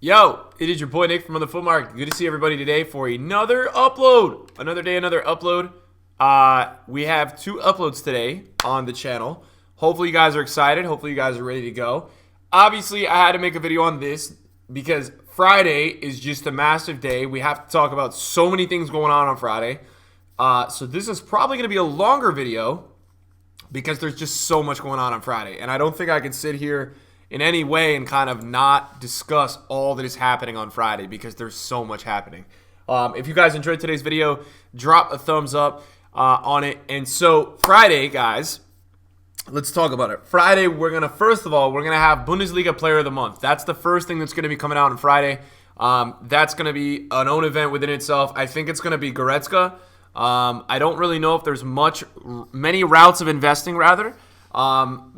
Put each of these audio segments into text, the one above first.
Yo, it is your boy Nick from On The Foot Market. Good to see everybody today for another upload. Another day, another upload. We have 2 uploads today on the channel. Hopefully you guys are excited. Hopefully you guys are ready to go. Obviously, I had to make a video on this because Friday is just a massive day. We have to talk about so many things going on Friday. So this is probably going to be a longer video because there's just so much going on Friday. And I don't think I can sit here in any way and kind of not discuss all that is happening on Friday because there's so much happening. If you guys enjoyed today's video, drop a thumbs up on it. And so Friday, guys, let's talk about it. Friday, first of all, we're going to have Bundesliga Player of the Month. That's the first thing that's going to be coming out on Friday. That's going to be an own event within itself. I think it's going to be Goretzka. I don't really know if there's many routes of investing,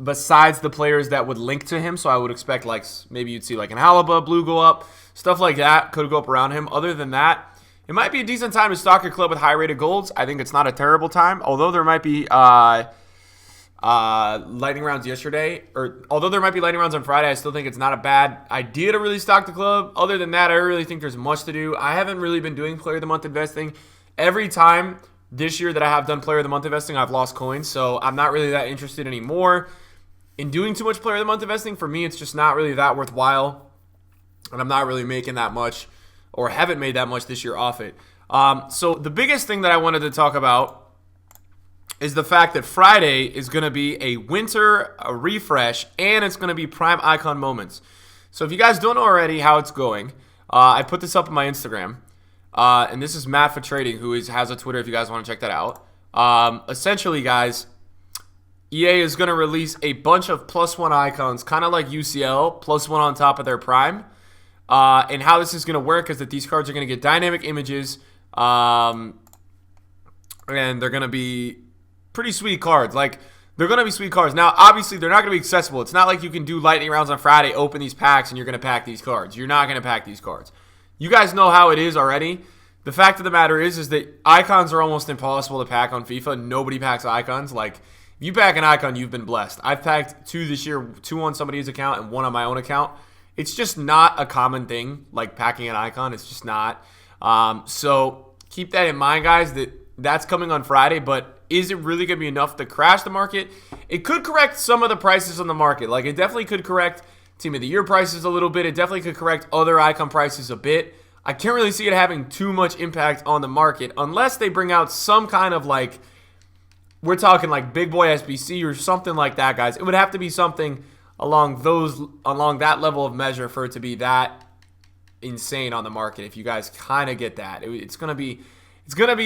besides the players that would link to him. So I would expect maybe you'd see an Alaba blue go up, stuff like that could go up around him. Other than that, it might be a decent time to stock your club with high rated golds. I think it's not a terrible time, although there might be lightning rounds although there might be lightning rounds on Friday. I still think it's not a bad idea to really stock the club. Other than that, I really think there's much to do. I haven't really been doing player of the month investing. Every time this year that I have done player of the month investing, I've lost coins, so I'm not really that interested anymore in doing too much player of the month investing. For me, it's just not really that worthwhile, and I'm not really making that much or haven't made that much this year off it. So the biggest thing that I wanted to talk about is the fact that Friday is going to be a winter refresh, and it's going to be prime icon moments. So if you guys don't know already how it's going, I put this up on my Instagram. And this is Matt for Trading, who has a Twitter if you guys want to check that out. Essentially, guys, EA is going to release a bunch of +1 icons, kind of like UCL, +1 on top of their prime. And how this is going to work is that these cards are going to get dynamic images, and they're going to be pretty sweet cards. They're going to be sweet cards. Now, obviously, they're not going to be accessible. It's not like you can do lightning rounds on Friday, open these packs, and you're going to pack these cards. You're not going to pack these cards. You guys know how it is already. The fact of the matter is that icons are almost impossible to pack on FIFA. Nobody packs icons. If you pack an icon, you've been blessed. I've packed 2 this year, 2 on somebody's account and 1 on my own account. It's just not a common thing, packing an icon. It's just not. So keep that in mind, guys, that's coming on Friday. But is it really going to be enough to crash the market? It could correct some of the prices on the market. It definitely could correct Team of the Year prices a little bit. It definitely could correct other icon prices a bit. I can't really see it having too much impact on the market unless they bring out some kind of we're talking big boy SBC or something like that, guys. It would have to be something along that level of measure for it to be that insane on the market. If you guys kind of get that, it's gonna be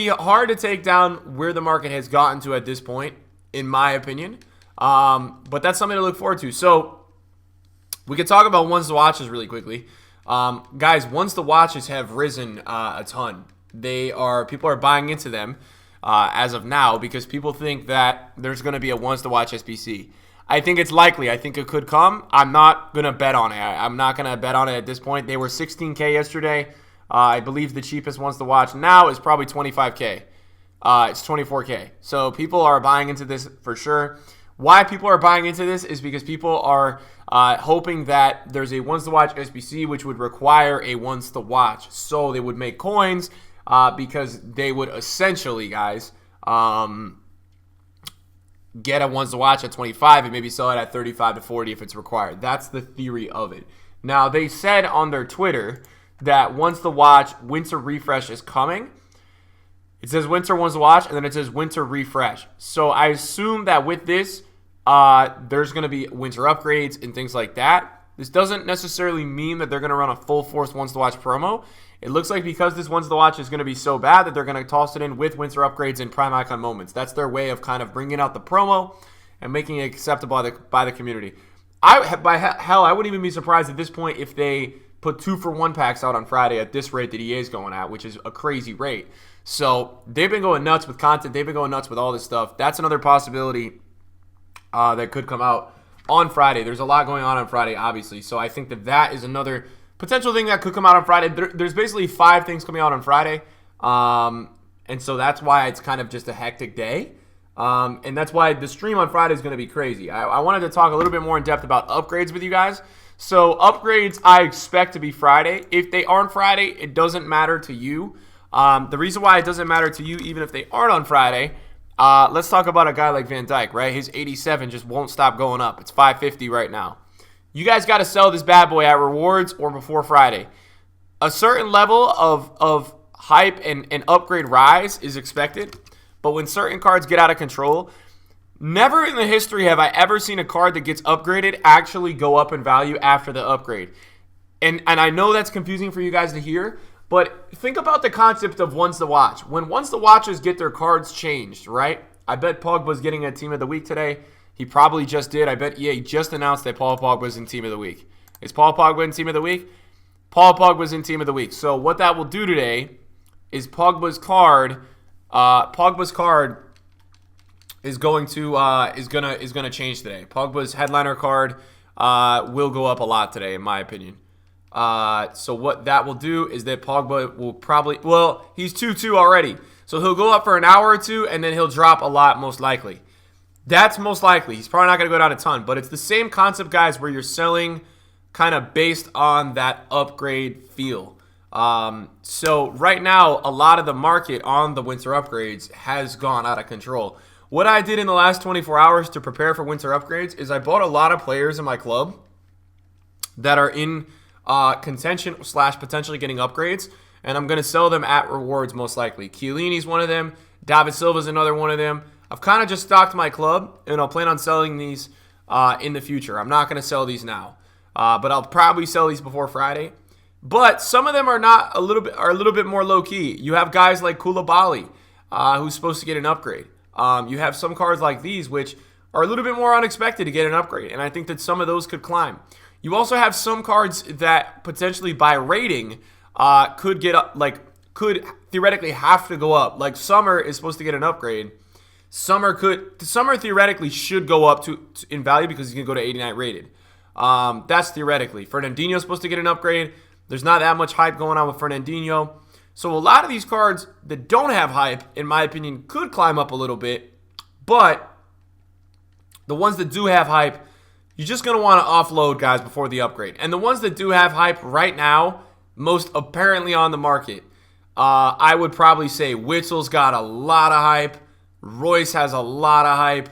hard to take down where the market has gotten to at this point, in my opinion. But that's something to look forward to. So we could talk about ones to watches really quickly. Guys, ones to watches have risen a ton. People are buying into them as of now because people think that there's going to be a ones to watch SBC. I think it's likely. I think it could come. I'm not going to bet on it. I'm not going to bet on it at this point. They were 16K yesterday. I believe the cheapest ones to watch now is probably 25K. It's 24K. So people are buying into this for sure. Why people are buying into this is because people are hoping that there's a ones to watch SBC, which would require a ones to watch. So they would make coins because they would essentially, guys, get a ones to watch at 25 and maybe sell it at 35 to 40 if it's required. That's the theory of it. Now, they said on their Twitter that ones to watch winter refresh is coming. It says winter ones to watch, and then it says winter refresh. So I assume that with this, there's going to be winter upgrades and things like that. This doesn't necessarily mean that they're going to run a full force ones to watch promo. It looks like because this ones to watch is going to be so bad that they're going to toss it in with winter upgrades and prime icon moments. That's their way of kind of bringing out the promo and making it acceptable by the community. I wouldn't even be surprised at this point if they put 2-for-1 packs out on Friday at this rate that EA is going at, which is a crazy rate. So they've been going nuts with content. They've been going nuts with all this stuff. That's another possibility that could come out on Friday. There's a lot going on Friday, obviously. So I think that is another potential thing that could come out on Friday. There's basically 5 things coming out on Friday. And so that's why it's kind of just a hectic day. And that's why the stream on Friday is going to be crazy. I wanted to talk a little bit more in depth about upgrades with you guys. So upgrades I expect to be Friday. If they aren't Friday, it doesn't matter to you. The reason why it doesn't matter to you, even if they aren't on Friday, let's talk about a guy like Van Dijk, right? His 87 just won't stop going up. It's 550 right now. You guys got to sell this bad boy at rewards or before Friday. A certain level of hype and upgrade rise is expected, but when certain cards get out of control, never in the history have I ever seen a card that gets upgraded actually go up in value after the upgrade. And I know that's confusing for you guys to hear, but think about the concept of once the watch. When once the watchers get their cards changed, right? I bet Pogba's getting a Team of the Week today. He probably just did. I bet EA just announced that Paul Pogba's in Team of the Week. Is Paul Pogba in Team of the Week? Paul Pogba's in Team of the Week. So what that will do today is Pogba's card is going to change today. Pogba's headliner card will go up a lot today, in my opinion. So what that will do is that Pogba will probably, well, he's 2-2 already. So he'll go up for an hour or two, and then he'll drop a lot, most likely. That's most likely. He's probably not going to go down a ton. But it's the same concept, guys, where you're selling kind of based on that upgrade feel. So right now, a lot of the market on the winter upgrades has gone out of control. What I did in the last 24 hours to prepare for winter upgrades is I bought a lot of players in my club that are in contention / potentially getting upgrades, and I'm going to sell them at rewards most likely. Chiellini's one of them. David Silva's another one of them. I've kind of just stocked my club, and I'll plan on selling these in the future. I'm not going to sell these now, but I'll probably sell these before Friday. But some of them are a little bit more low key. You have guys like Koulibaly, who's supposed to get an upgrade. You have some cards like these, which are a little bit more unexpected to get an upgrade, and I think that some of those could climb. You also have some cards that potentially by rating could theoretically have to go up. Like Summer is supposed to get an upgrade. Summer theoretically should go up in value because he's going to go to 89 rated. That's theoretically. Fernandinho's supposed to get an upgrade. There's not that much hype going on with Fernandinho. So a lot of these cards that don't have hype, in my opinion, could climb up a little bit. But the ones that do have hype, you're just going to want to offload, guys, before the upgrade. And the ones that do have hype right now, most apparently on the market, I would probably say Witzel's got a lot of hype. Royce has a lot of hype.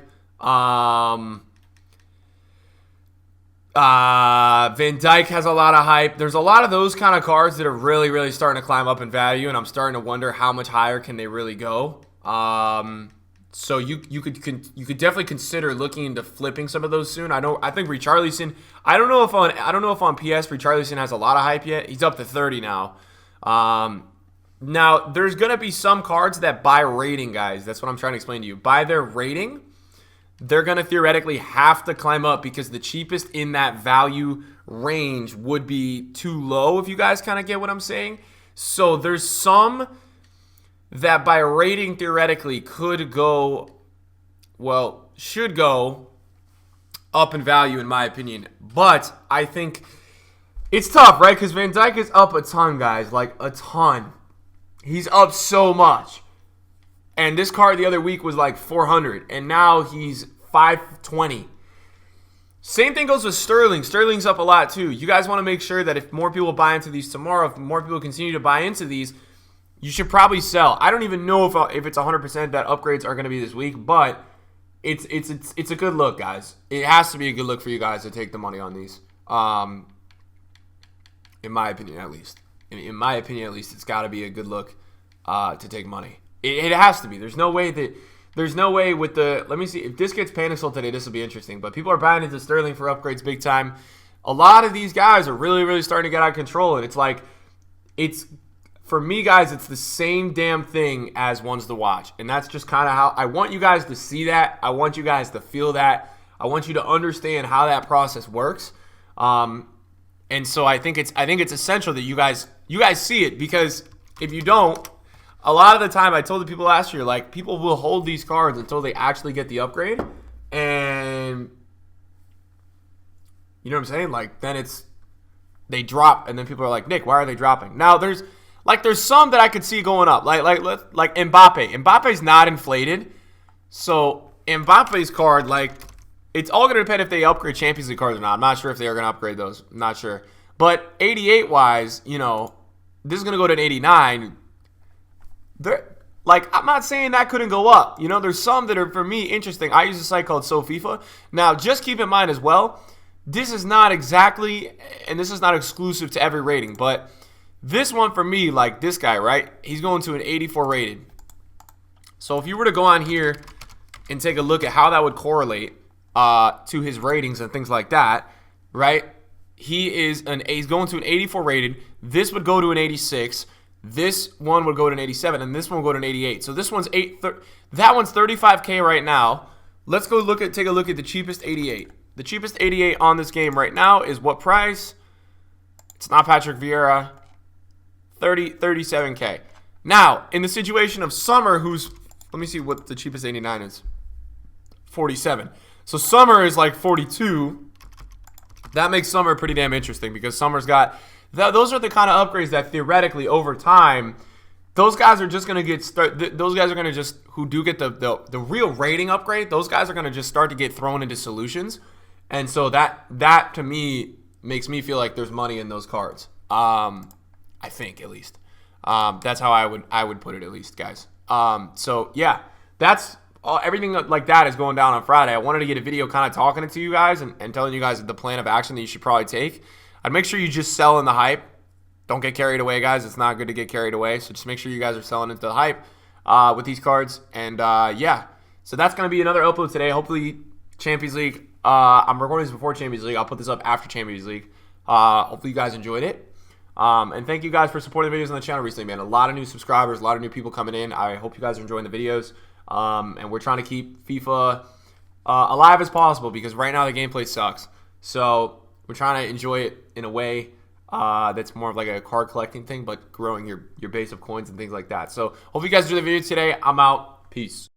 Van Dijk has a lot of hype. There's a lot of those kind of cards that are really, really starting to climb up in value, and I'm starting to wonder how much higher can they really go. So you could definitely consider looking into flipping some of those soon. I think Richarlison. I don't know if on PS Richarlison has a lot of hype yet. He's up to 30 now. Now there's gonna be some cards that by rating, guys. That's what I'm trying to explain to you. By their rating, they're going to theoretically have to climb up because the cheapest in that value range would be too low, if you guys kind of get what I'm saying. So there's some that by rating theoretically should go up in value, in my opinion. But I think it's tough, right? Because Van Dijk is up a ton, guys, like a ton. He's up so much. And this card the other week was like 400, and now he's 520. Same thing goes with Sterling. Sterling's up a lot too. You guys want to make sure that if more people buy into these tomorrow, if more people continue to buy into these, you should probably sell. I don't even know if it's 100% that upgrades are going to be this week, but it's a good look, guys. It has to be a good look for you guys to take the money on these. In my opinion, at least. In my opinion, at least, it's got to be a good look to take money. It has to be. There's no way with the... Let me see. If this gets panic sold today, this will be interesting. But people are buying into Sterling for upgrades big time. A lot of these guys are really, really starting to get out of control. And it's like... For me, guys, it's the same damn thing as ones to watch. And that's just kind of how... I want you guys to see that. I want you guys to feel that. I want you to understand how that process works. And so I think it's essential that you guys see it. Because if you don't... A lot of the time, I told the people last year, like, people will hold these cards until they actually get the upgrade. And, you know what I'm saying? Like, then they drop, and then people are like, Nick, why are they dropping? Now, there's some that I could see going up. Like Mbappe. Mbappe's not inflated. So, Mbappe's card, like, it's all going to depend if they upgrade Champions League cards or not. I'm not sure if they are going to upgrade those. I'm not sure. But 88 wise, you know, this is going to go to an 89. Like, I'm not saying that couldn't go up. You know, there's some that are, for me, interesting. I use a site called SoFIFA. Now, just keep in mind as well, this is not exactly, and this is not exclusive to every rating, but this one for me, like this guy, right? He's going to an 84 rated. So if you were to go on here and take a look at how that would correlate to his ratings and things like that, right? He's going to an 84 rated. This would go to an 86. This one would go to an 87, and this one would go to an 88. So this one's that one's 35K right now. Let's go take a look at the cheapest 88. The cheapest 88 on this game right now is what price? It's not Patrick Vieira. 37K. Now, in the situation of Summer, who's, let me see what the cheapest 89 is. 47. So Summer is like 42. That makes Summer pretty damn interesting because Summer's got, those are the kind of upgrades that theoretically over time, those guys are just going to get, those guys are going to just, who do get the real rating upgrade, those guys are going to just start to get thrown into solutions. And so that to me makes me feel like there's money in those cards. I think at least. That's how I would put it at least, guys. So yeah, that's everything like that is going down on Friday. I wanted to get a video kind of talking to you guys and telling you guys the plan of action that you should probably take. I'd make sure you just sell in the hype. Don't get carried away, guys. It's not good to get carried away. So just make sure you guys are selling into the hype with these cards. And yeah, so that's going to be another upload today. Hopefully Champions League. I'm recording this before Champions League. I'll put this up after Champions League. Hopefully you guys enjoyed it. And thank you guys for supporting the videos on the channel recently, man. A lot of new subscribers, a lot of new people coming in. I hope you guys are enjoying the videos. And we're trying to keep FIFA alive as possible because right now the gameplay sucks. So we're trying to enjoy it in a way that's more of like a card collecting thing, but growing your base of coins and things like that. So hope you guys enjoy the video today. I'm out. Peace.